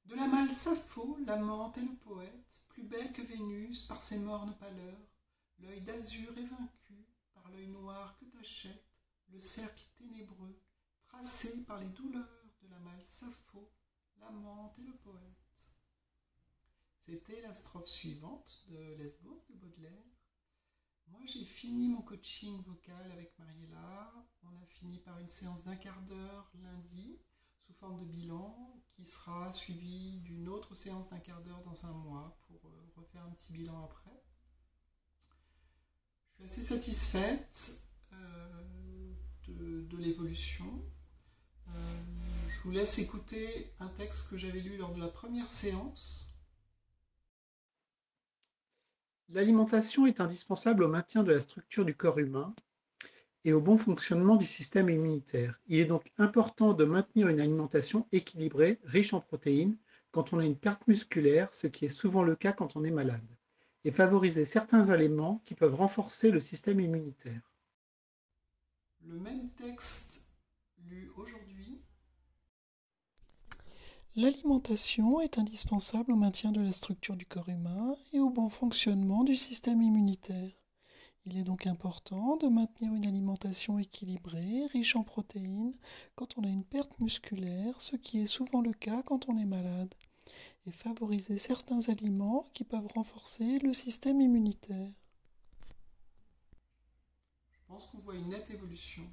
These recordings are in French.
De la malle Sappho, l'amante et le poète, plus belle que Vénus par ses mornes pâleurs, l'œil d'azur est vaincu par l'œil noir que t'achète le cercle ténébreux, tracé par les douleurs de la malle Sappho, l'amante et le poète. C'était la strophe suivante de Lesbos de Baudelaire. Moi, j'ai fini mon coaching vocal avec Mariella. On a fini par une séance d'un quart d'heure lundi, sous forme de bilan, qui sera suivie d'une autre séance d'un quart d'heure dans un mois pour refaire un petit bilan après. Je suis assez satisfaite de l'évolution. Je vous laisse écouter un texte que j'avais lu lors de la première séance. L'alimentation est indispensable au maintien de la structure du corps humain et au bon fonctionnement du système immunitaire. Il est donc important de maintenir une alimentation équilibrée, riche en protéines, quand on a une perte musculaire, ce qui est souvent le cas quand on est malade, et favoriser certains aliments qui peuvent renforcer le système immunitaire. Le même texte lu aujourd'hui. L'alimentation est indispensable au maintien de la structure du corps humain et au bon fonctionnement du système immunitaire. Il est donc important de maintenir une alimentation équilibrée, riche en protéines, quand on a une perte musculaire, ce qui est souvent le cas quand on est malade, et favoriser certains aliments qui peuvent renforcer le système immunitaire. Je pense qu'on voit une nette évolution.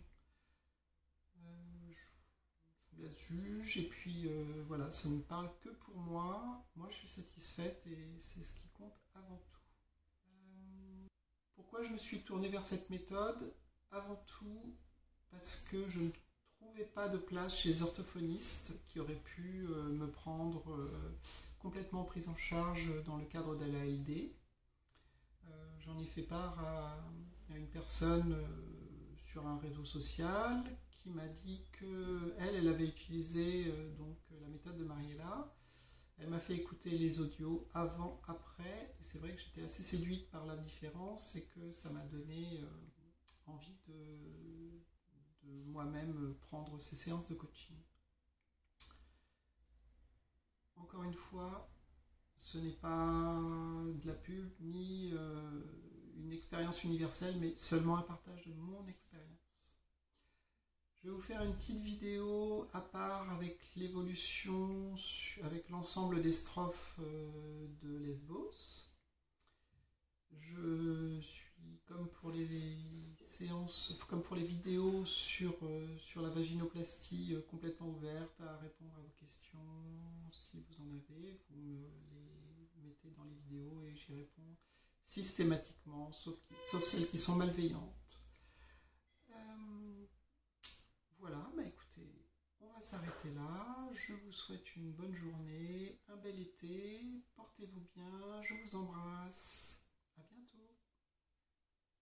Je vous laisse juge et puis voilà, ça ne parle que pour moi. Moi, je suis satisfaite et c'est ce qui compte avant tout. Pourquoi je me suis tournée vers cette méthode? Avant tout parce que je ne trouvais pas de place chez les orthophonistes qui auraient pu me prendre complètement prise en charge dans le cadre de l'ALD. J'en ai fait part à une personne sur un réseau social qui m'a dit qu'elle avait utilisé donc la méthode de Mariella. Elle m'a fait écouter les audios avant, après, et c'est vrai que j'étais assez séduite par la différence et que ça m'a donné envie de moi-même prendre ces séances de coaching. Encore une fois, ce n'est pas de la pub ni une expérience universelle, mais seulement un partage de mon expérience. Je vais vous faire une petite vidéo à part avec l'évolution, avec l'ensemble des strophes de Lesbos. Je suis, comme pour les séances, comme pour les vidéos sur la vaginoplastie, complètement ouverte à répondre à vos questions. Si vous en avez, vous me les mettez dans les vidéos et j'y réponds systématiquement, sauf celles qui sont malveillantes. Voilà, bah écoutez, on va s'arrêter là. Je vous souhaite une bonne journée, un bel été, portez-vous bien, je vous embrasse.